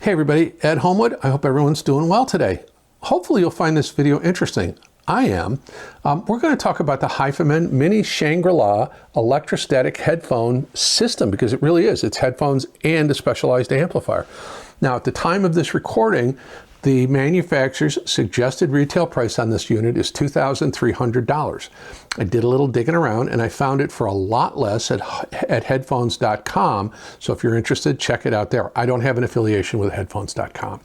Hey everybody, Ed Homewood. I hope everyone's doing well today. Hopefully you'll find this video interesting. I am. We're going to talk about the Hifiman Mini Shangri-La Electrostatic Headphone system, because it really is. It's headphones and a specialized amplifier. Now, at the time of this recording, the manufacturer's suggested retail price on this unit is $2,300. I did a little digging around and I found it for a lot less at headphones.com. So if you're interested, check it out there. I don't have an affiliation with headphones.com.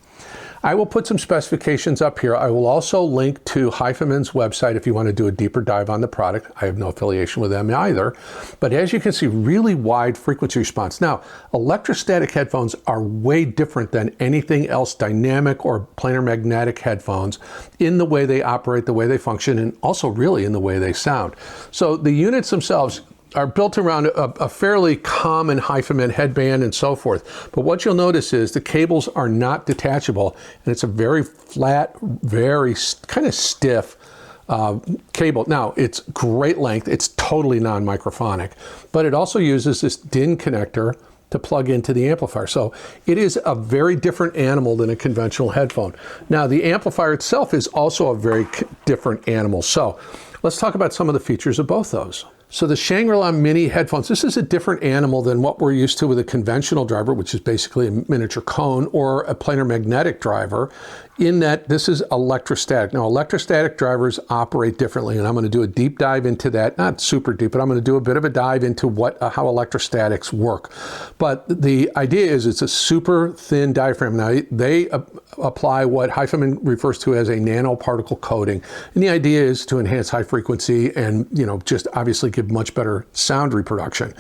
I will put some specifications up here. I will also link to Hifiman's website if you want to do a deeper dive on the product. I have no affiliation with them either. But as you can see, really wide frequency response. Now, electrostatic headphones are way different than anything else dynamic or planar magnetic headphones in the way they operate, the way they function, and also really in the way they sound. So the units themselves are built around a fairly common Hifiman headband and so forth. But what you'll notice is the cables are not detachable, and it's a very flat, very kind of stiff cable. Now, it's great length. It's totally non-microphonic, but it also uses this DIN connector to plug into the amplifier. So it is a very different animal than a conventional headphone. Now, the amplifier itself is also a very different animal. So let's talk about some of the features of both those. So the Shangri-La Mini headphones, this is a different animal than what we're used to with a conventional driver, which is basically a miniature cone, or a planar magnetic driver, in that this is electrostatic. Now, electrostatic drivers operate differently, and I'm going to do a deep dive into that. Not super deep, but I'm going to do a bit of a dive into how electrostatics work. But the idea is it's a super thin diaphragm. Now, they apply what Hifiman refers to as a nanoparticle coating. And the idea is to enhance high frequency and, just obviously give much better sound reproduction.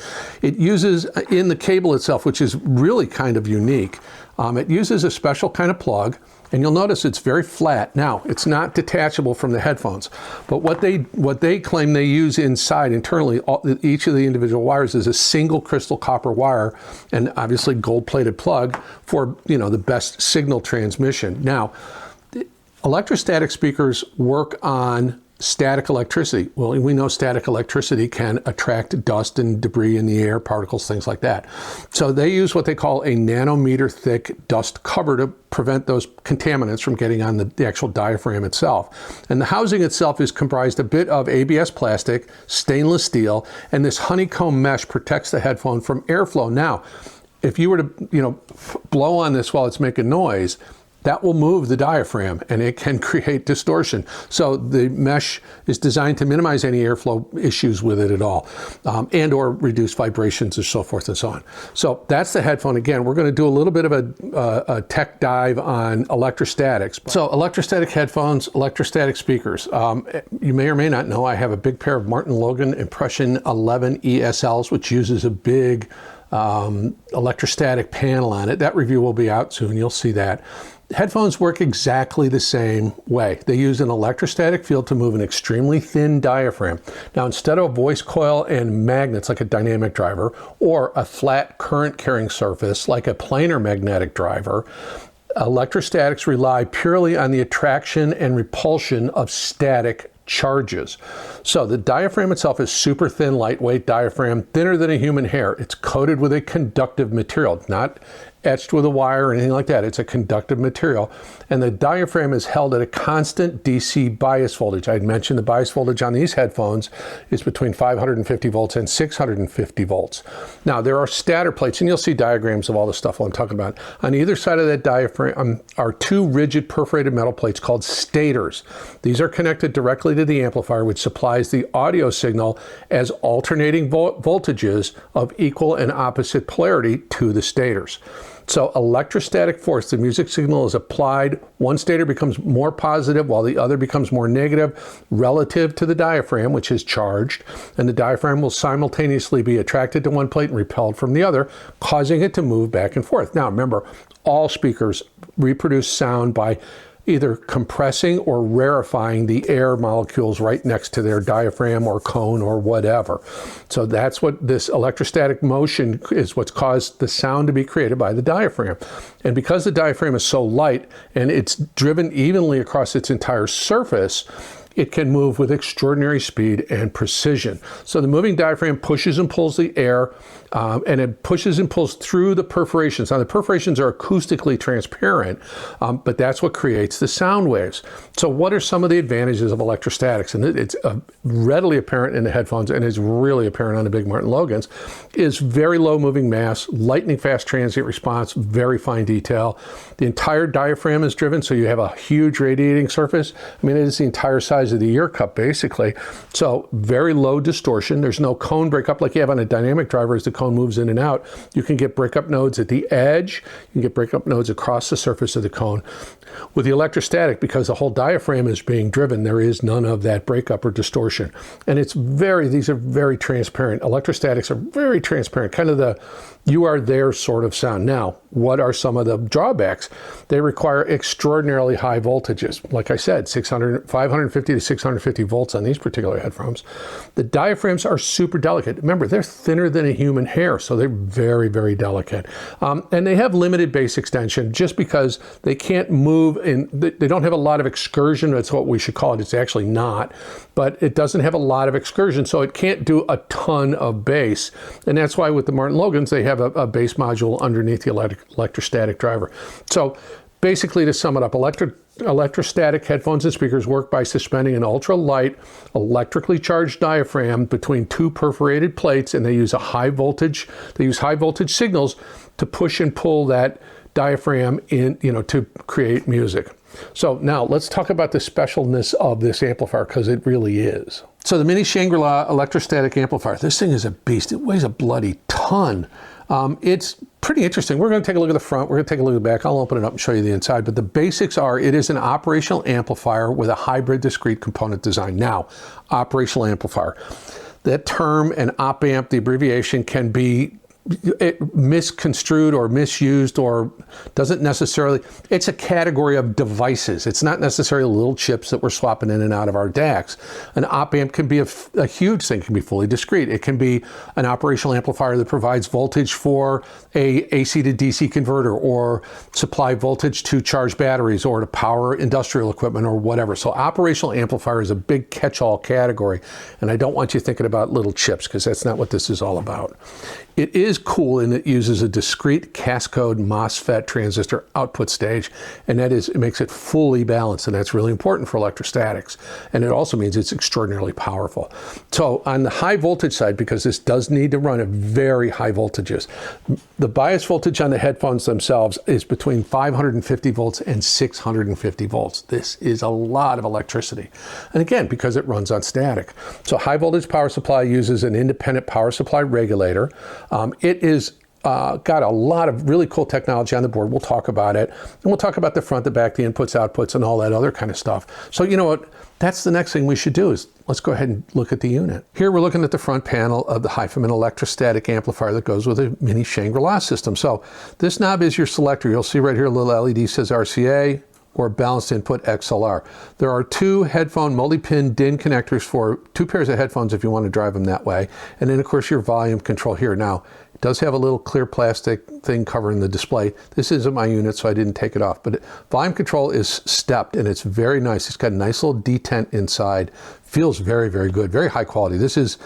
It uses, in the cable itself, which is really kind of unique, it uses a special kind of plug, and you'll notice it's very flat. Now, it's not detachable from the headphones, but what they claim they use inside internally, each of the individual wires is a single crystal copper wire, and obviously gold-plated plug for the best signal transmission. Now, electrostatic speakers work on static electricity. Well, we know static electricity can attract dust and debris in the air, particles, things like that. So they use what they call a nanometer thick dust cover to prevent those contaminants from getting on the actual diaphragm itself. And the housing itself is comprised a bit of ABS plastic, stainless steel, and this honeycomb mesh protects the headphone from airflow. Now, if you were to, blow on this while it's making noise, that will move the diaphragm and it can create distortion. So the mesh is designed to minimize any airflow issues with it at all, and or reduce vibrations and so forth and so on. So that's the headphone. Again, we're going to do a little bit of a tech dive on electrostatics. So electrostatic headphones, electrostatic speakers. You may or may not know I have a big pair of Martin Logan Impression 11 ESLs, which uses a big electrostatic panel on it. That review will be out soon. You'll see that. Headphones work exactly the same way. They use an electrostatic field to move an extremely thin diaphragm. Now, instead of a voice coil and magnets like a dynamic driver, or a flat current carrying surface like a planar magnetic driver, electrostatics rely purely on the attraction and repulsion of static charges. So the diaphragm itself is super thin, lightweight diaphragm, thinner than a human hair. It's coated with a conductive material, not etched with a wire or anything like that. It's a conductive material. And the diaphragm is held at a constant DC bias voltage. I had mentioned the bias voltage on these headphones is between 550 volts and 650 volts. Now, there are stator plates, and you'll see diagrams of all the stuff I'm talking about. On either side of that diaphragm are two rigid perforated metal plates called stators. These are connected directly to the amplifier, which supplies the audio signal as alternating voltages of equal and opposite polarity to the stators. So electrostatic force, the music signal is applied. One stator becomes more positive while the other becomes more negative relative to the diaphragm, which is charged. And the diaphragm will simultaneously be attracted to one plate and repelled from the other, causing it to move back and forth. Now, remember, all speakers reproduce sound by either compressing or rarefying the air molecules right next to their diaphragm or cone or whatever. So that's what this electrostatic motion is, what's caused the sound to be created by the diaphragm. And because the diaphragm is so light and it's driven evenly across its entire surface, it can move with extraordinary speed and precision. So the moving diaphragm pushes and pulls the air and it pushes and pulls through the perforations. Now the perforations are acoustically transparent, but that's what creates the sound waves. So what are some of the advantages of electrostatics? And it's readily apparent in the headphones, and it's really apparent on the big Martin Logans, is very low moving mass, lightning fast transient response, very fine detail. The entire diaphragm is driven, so you have a huge radiating surface. I mean, it is the entire size of the ear cup, basically. So very low distortion. There's no cone breakup like you have on a dynamic driver as the cone moves in and out. You can get breakup nodes at the edge. You can get breakup nodes across the surface of the cone. With the electrostatic, because the whole diaphragm is being driven, there is none of that breakup or distortion. And these are very transparent. Electrostatics are very transparent, kind of the you are there sort of sound. Now, what are some of the drawbacks? They require extraordinarily high voltages. Like I said, 550 to 650 volts on these particular headphones. The diaphragms are super delicate. Remember, they're thinner than a human hair, so they're very, very delicate. And they have limited bass extension just because they can't move in, they don't have a lot of excursion. That's what we should call it. It's actually not, but it doesn't have a lot of excursion, so it can't do a ton of bass. And that's why with the Martin Logans, they have a bass module underneath the electrostatic driver. So basically, to sum it up, electrostatic headphones and speakers work by suspending an ultra-light, electrically charged diaphragm between two perforated plates, and they use high voltage signals to push and pull that diaphragm in, to create music. So now let's talk about the specialness of this amplifier, because it really is. So the Mini Shangri-La electrostatic amplifier, this thing is a beast. It weighs a bloody ton. It's pretty interesting. We're going to take a look at the front. We're going to take a look at the back. I'll open it up and show you the inside. But the basics are, it is an operational amplifier with a hybrid discrete component design. Now, operational amplifier. That term and op amp, the abbreviation, can be misconstrued or misused, or doesn't necessarily, it's a category of devices. It's not necessarily little chips that we're swapping in and out of our DACs. An op amp can be a huge thing. It can be fully discrete. It can be an operational amplifier that provides voltage for a AC to DC converter, or supply voltage to charge batteries, or to power industrial equipment, or whatever. So operational amplifier is a big catch-all category, and I don't want you thinking about little chips, because that's not what this is all about. It is cool in that it uses a discrete Cascode MOSFET transistor output stage, and it makes it fully balanced, and that's really important for electrostatics. And it also means it's extraordinarily powerful. So on the high voltage side, because this does need to run at very high voltages, the bias voltage on the headphones themselves is between 550 volts and 650 volts. This is a lot of electricity. And again, because it runs on static. So high voltage power supply uses an independent power supply regulator. It is got a lot of really cool technology on the board. We'll talk about it. And we'll talk about the front, the back, the inputs, outputs, and all that other kind of stuff. So you know what? That's the next thing we should do, is let's go ahead and look at the unit. Here we're looking at the front panel of the Hifiman electrostatic amplifier that goes with a Mini Shangri-La system. So this knob is your selector. You'll see right here a little LED says RCA, or balanced input XLR. There are two headphone multi-pin DIN connectors for two pairs of headphones if you want to drive them that way. And then of course your volume control here. Now, it does have a little clear plastic thing covering the display. This isn't my unit, so I didn't take it off. But volume control is stepped, and it's very nice. It's got a nice little detent inside. Feels very, very good, very high quality. This is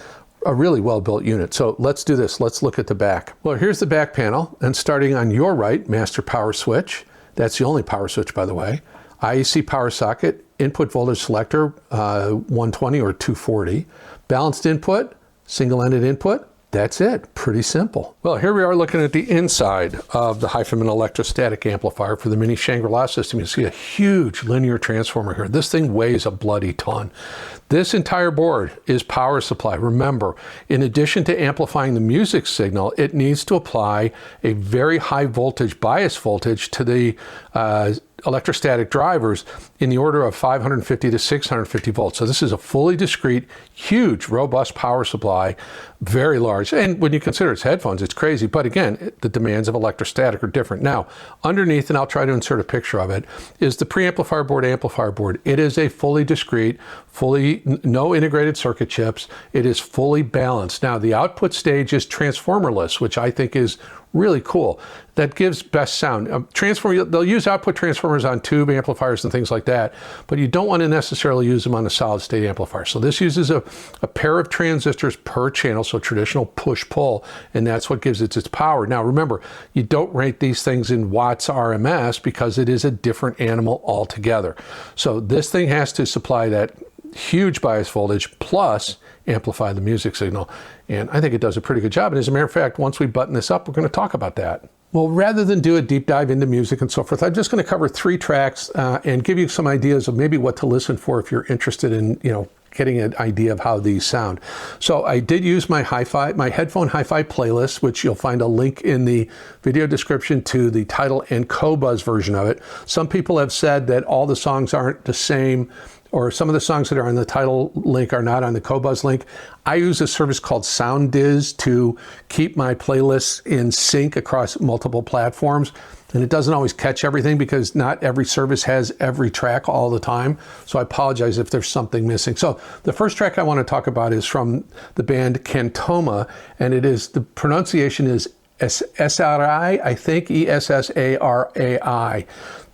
a really well-built unit. So let's do this. Let's look at the back. Well, here's the back panel, and starting on your right, master power switch. That's the only power switch, by the way. IEC power socket, input voltage selector, 120 or 240. Balanced input, single-ended input. That's it. Pretty simple. Well, here we are looking at the inside of the Hifiman electrostatic amplifier for the Mini Shangri-La system. You see a huge linear transformer here. This thing weighs a bloody ton. This entire board is power supply. Remember, in addition to amplifying the music signal, it needs to apply a very high voltage bias voltage to the electrostatic drivers in the order of 550 to 650 volts. So this is a fully discrete, huge, robust power supply, very large. And when you consider its headphones, it's crazy. But again, the demands of electrostatic are different. Now, underneath, and I'll try to insert a picture of it, is the preamplifier board, amplifier board. It is a fully discrete, fully no integrated circuit chips. It is fully balanced. Now, the output stage is transformerless, which I think is really cool. That gives best sound. They'll use output transformers on tube amplifiers and things like that, but you don't want to necessarily use them on a solid state amplifier. So this uses a pair of transistors per channel, so traditional push-pull, and that's what gives it its power. Now remember, you don't rate these things in watts RMS because it is a different animal altogether. So this thing has to supply that huge bias voltage plus amplify the music signal. And I think it does a pretty good job. And as a matter of fact, once we button this up, we're going to talk about that. Well, rather than do a deep dive into music and so forth, I'm just going to cover 3 tracks and give you some ideas of maybe what to listen for if you're interested in, getting an idea of how these sound. So I did use my headphone hi-fi playlist, which you'll find a link in the video description to the title and co-buzz version of it. Some people have said that all the songs aren't the same, or some of the songs that are on the title link are not on the co-buzz link. I use a service called SoundDiz to keep my playlists in sync across multiple platforms. And it doesn't always catch everything because not every service has every track all the time. So I apologize if there's something missing. So the first track I want to talk about is from the band Cantoma, and the pronunciation is S-R-I, I think, E-S-S-A-R-A-I.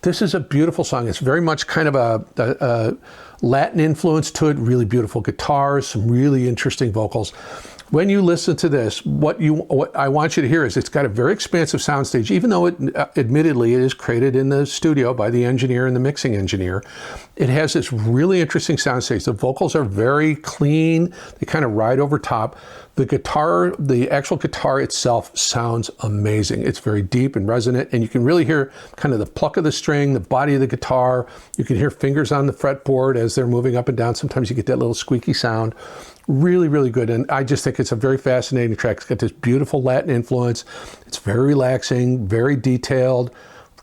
This is a beautiful song. It's very much kind of a Latin influence to it, really beautiful guitars, some really interesting vocals. When you listen to this, what I want you to hear is it's got a very expansive soundstage, even though admittedly it is created in the studio by the engineer and the mixing engineer. It has this really interesting soundstage. The vocals are very clean. They kind of ride over top. The actual guitar itself sounds amazing. It's very deep and resonant, and you can really hear kind of the pluck of the string, the body of the guitar. You can hear fingers on the fretboard as they're moving up and down. Sometimes you get that little squeaky sound. Really, really good. And I just think it's a very fascinating track. It's got this beautiful Latin influence. It's very relaxing, very detailed.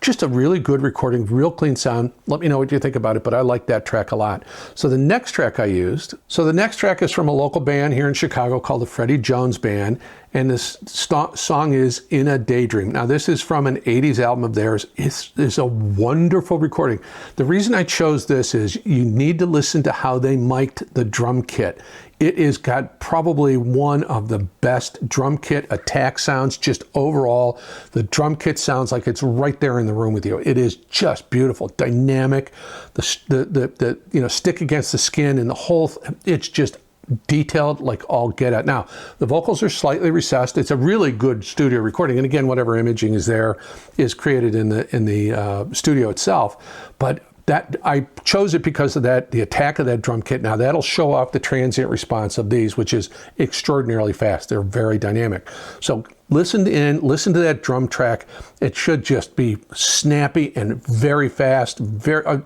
Just a really good recording, real clean sound. Let me know what you think about it, but I like that track a lot. So the next track is from a local band here in Chicago called the Freddie Jones Band, and this song is In a Daydream. Now this is from an 80s album of theirs. It's a wonderful recording. The reason I chose this is you need to listen to how they mic'd the drum kit. It is got probably one of the best drum kit attack sounds just overall. The drum kit sounds like it's right there in the room with you. It is just beautiful, dynamic. The stick against the skin and the whole, it's just detailed like all get at. Now, the vocals are slightly recessed. It's a really good studio recording. And again, whatever imaging is there is created in the studio itself. But I chose it because of the attack of that drum kit. Now that'll show off the transient response of these, which is extraordinarily fast. They're very dynamic. So listen to that drum track. It should just be snappy and very fast.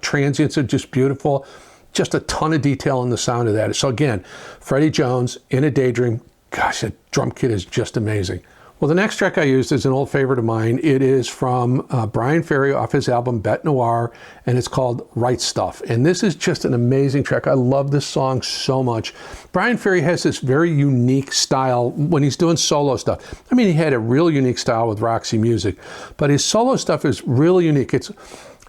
Transients are just beautiful. Just a ton of detail in the sound of that. So again, Freddie Jones, In a Daydream. Gosh, that drum kit is just amazing. Well, the next track I used is an old favorite of mine. It is from Brian Ferry off his album Bête Noire, and it's called Right Stuff. And this is just an amazing track. I love this song so much. Brian Ferry has this very unique style when he's doing solo stuff. I mean, he had a real unique style with Roxy Music, but his solo stuff is really unique.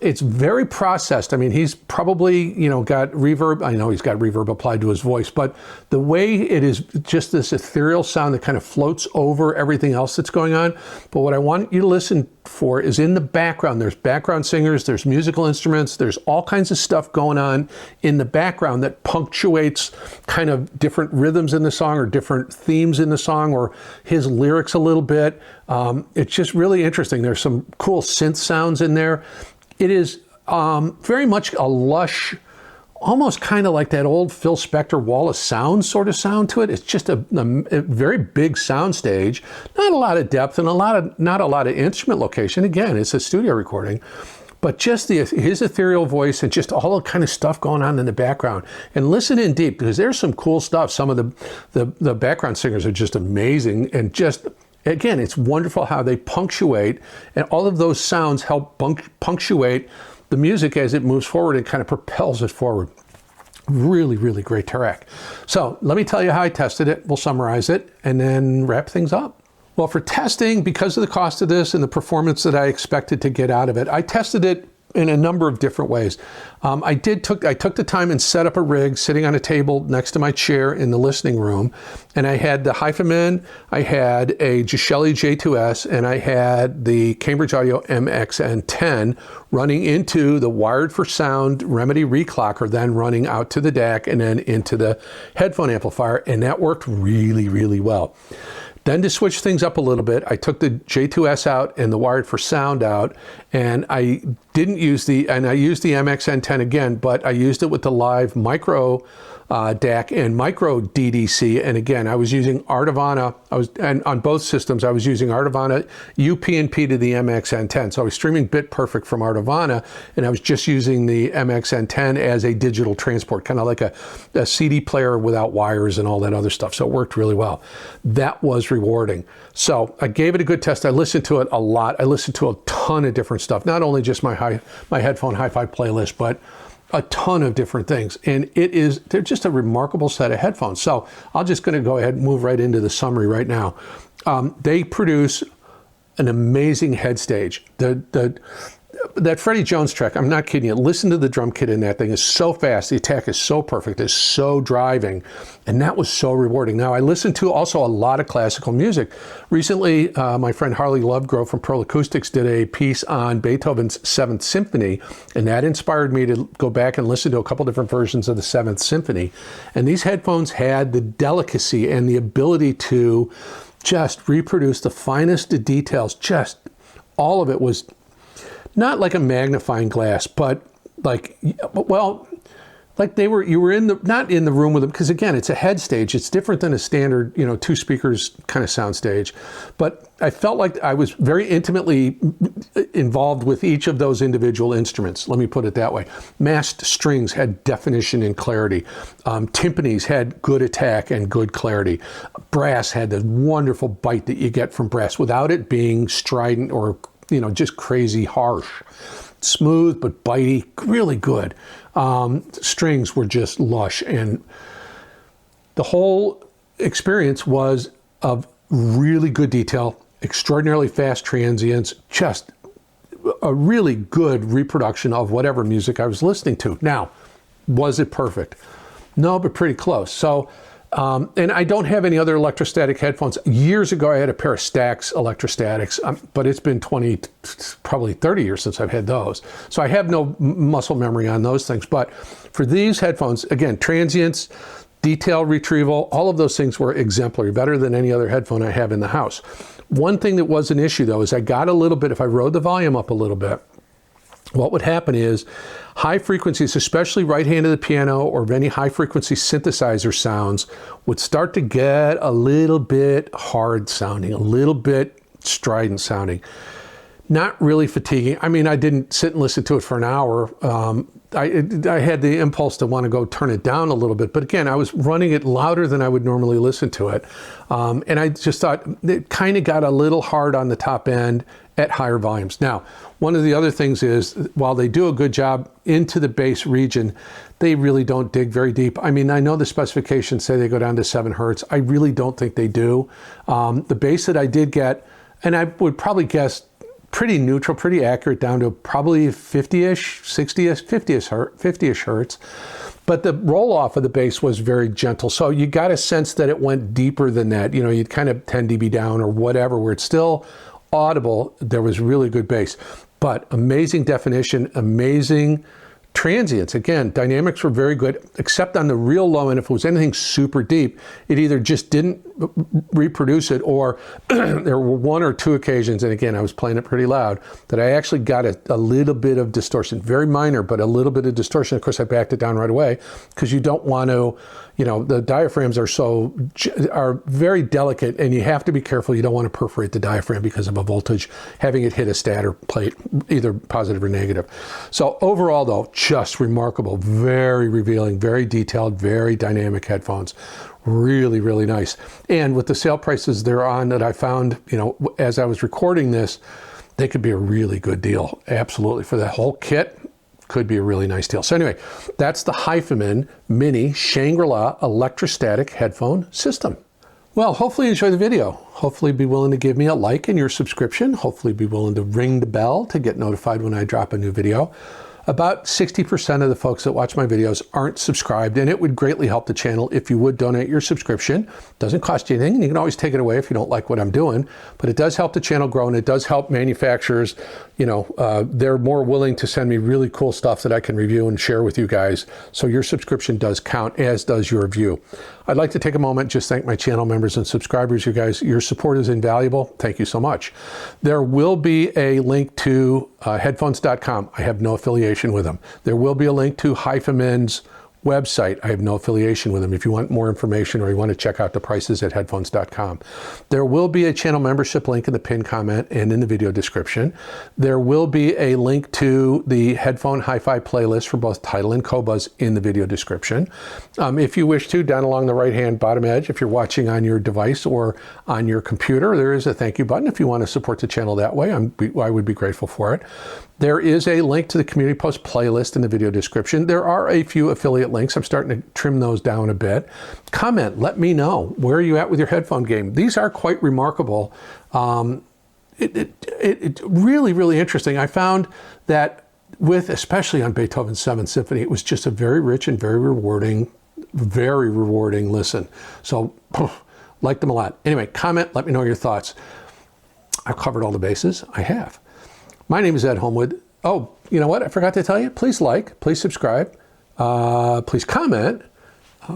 It's very processed. I mean, he's probably, got reverb. I know he's got reverb applied to his voice, but the way it is just this ethereal sound that kind of floats over everything else that's going on. But what I want you to listen for is in the background. There's background singers, there's musical instruments, there's all kinds of stuff going on in the background that punctuates kind of different rhythms in the song or different themes in the song or his lyrics a little bit. It's just really interesting. There's some cool synth sounds in there. It is very much a lush, almost kind of like that old Phil Spector Wall of Sound sort of sound to it. It's just a very big sound stage, not a lot of depth and not a lot of instrument location. Again, it's a studio recording, but just his ethereal voice and just all the kind of stuff going on in the background. And listen in deep because there's some cool stuff. Some of the background singers are just amazing and just. Again, it's wonderful how they punctuate, and all of those sounds help punctuate the music as it moves forward and kind of propels it forward. Really, really great track. So let me tell you how I tested it. We'll summarize it and then wrap things up. Well, for testing, because of the cost of this and the performance that I expected to get out of it, I tested it in a number of different ways. I took the time and set up a rig sitting on a table next to my chair in the listening room, and I had the Hifiman, I had a Gishelli J2S, and I had the Cambridge Audio MXN10 running into the wired for sound Remedy reclocker, then running out to the DAC and then into the headphone amplifier, and that worked really, really well. Then to switch things up a little bit, I took the J2S out and the wired for sound out, and I didn't use I used the MXN10 again, but I used it with the live micro DAC and micro DDC, and again, I was using Artivana. And on both systems, I was using Artivana UPnP to the MXN10. So I was streaming bit perfect from Artivana, and I was just using the MXN10 as a digital transport, kind of like a CD player without wires and all that other stuff. So it worked really well. That was rewarding. So I gave it a good test. I listened to it a lot. I listened to a ton of different stuff, not only just my headphone hi-fi playlist, but a ton of different things. And they're just a remarkable set of headphones. So I'm just going to go ahead and move right into the summary right now. They produce an amazing head stage. That Freddie Jones track, I'm not kidding you, listen to the drum kit in that thing. It's so fast, the attack is so perfect, it's so driving, and that was so rewarding. Now, I listened to also a lot of classical music. Recently, my friend Harley Lovegrove from Pearl Acoustics did a piece on Beethoven's 7th Symphony, and that inspired me to go back and listen to a couple different versions of the 7th Symphony. And these headphones had the delicacy and the ability to just reproduce the finest of details. Just all of it was not like a magnifying glass, but like, well, like you were not in the room with them, because again, it's a head stage. It's different than a standard, two speakers kind of sound stage. But I felt like I was very intimately involved with each of those individual instruments. Let me put it that way. Masked strings had definition and clarity. Timpanis had good attack and good clarity. Brass had the wonderful bite that you get from brass without it being strident or just crazy harsh. Smooth but bitey, really good. Strings were just lush, and the whole experience was of really good detail, extraordinarily fast transients, just a really good reproduction of whatever music I was listening to. Now, was it perfect? No, but pretty close. So, and I don't have any other electrostatic headphones. Years ago, I had a pair of Stax electrostatics, but it's been probably 30 years since I've had those. So I have no muscle memory on those things. But for these headphones, again, transients, detail retrieval, all of those things were exemplary, better than any other headphone I have in the house. One thing that was an issue, though, is I got a little bit, if I rode the volume up a little bit, what would happen is high frequencies, especially right hand of the piano or any high frequency synthesizer sounds, would start to get a little bit hard sounding, a little bit strident sounding. Not really fatiguing. I mean, I didn't sit and listen to it for an hour. I had the impulse to want to go turn it down a little bit. But again, I was running it louder than I would normally listen to it. And I just thought it kind of got a little hard on the top end at higher volumes. Now, one of the other things is, while they do a good job into the bass region, they really don't dig very deep. I mean, I know the specifications say they go down to 7 hertz. I really don't think they do. The bass that I did get, and I would probably guess pretty neutral, pretty accurate, down to probably 50-ish, 60-ish, 50-ish hertz. But the roll off of the bass was very gentle. So you got a sense that it went deeper than that. You'd kind of 10 dB down or whatever, where it's still audible. There was really good bass, but amazing definition, amazing transients. Again, dynamics were very good, except on the real low end. If it was anything super deep, it either just didn't reproduce it, or there were 1 or 2 occasions, and again, I was playing it pretty loud, that I actually got a little bit of distortion, very minor, but a little bit of distortion. Of course, I backed it down right away, because you don't want to, the diaphragms are very delicate, and you have to be careful. You don't want to perforate the diaphragm because of a voltage, having it hit a stator plate, either positive or negative. So overall, though, just remarkable, very revealing, very detailed, very dynamic headphones. Really, really nice. And with the sale prices they're on that I found, as I was recording this, they could be a really good deal. Absolutely. For the whole kit, could be a really nice deal. So anyway, that's the Hifiman Mini Shangri-La electrostatic headphone system. Well, hopefully you enjoy the video. Hopefully be willing to give me a like and your subscription. Hopefully be willing to ring the bell to get notified when I drop a new video. About 60% of the folks that watch my videos aren't subscribed, and it would greatly help the channel if you would donate your subscription. Doesn't cost you anything. You can always take it away if you don't like what I'm doing, but it does help the channel grow, and it does help manufacturers. You know, they're more willing to send me really cool stuff that I can review and share with you guys. So your subscription does count, as does your view. I'd like to take a moment, just thank my channel members and subscribers. You guys, your support is invaluable. Thank you so much. There will be a link to headphones.com. I have no affiliation with them. There will be a link to Hifiman's website. I have no affiliation with them. If you want more information or you want to check out the prices at headphones.com. There will be a channel membership link in the pinned comment and in the video description. There will be a link to the headphone hi-fi playlist for both Tidal and Qobuz in the video description. If you wish to, down along the right-hand bottom edge, if you're watching on your device or on your computer, there is a thank you button. If you want to support the channel that way, I would be grateful for it. There is a link to the community post playlist in the video description. There are a few affiliate links. I'm starting to trim those down a bit. Comment, let me know. Where are you at with your headphone game? These are quite remarkable. It's really, really interesting. I found that especially on Beethoven's 7th Symphony, it was just a very rich and very rewarding listen. So, liked them a lot. Anyway, comment, let me know your thoughts. I've covered all the bases. I have. My name is Ed Homewood. Oh, you know what? I forgot to tell you. Please like, please subscribe, please comment,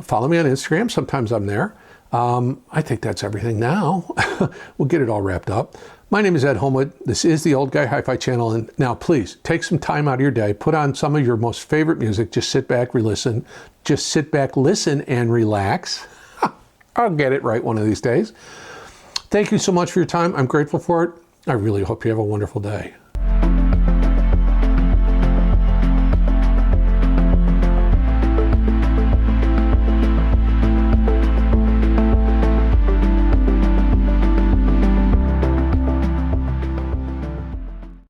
follow me on Instagram. Sometimes I'm there. I think that's everything now. We'll get it all wrapped up. My name is Ed Homewood. This is the Old Guy Hi-Fi channel. And now please take some time out of your day, put on some of your most favorite music. Just sit back, listen, and relax. I'll get it right one of these days. Thank you so much for your time. I'm grateful for it. I really hope you have a wonderful day.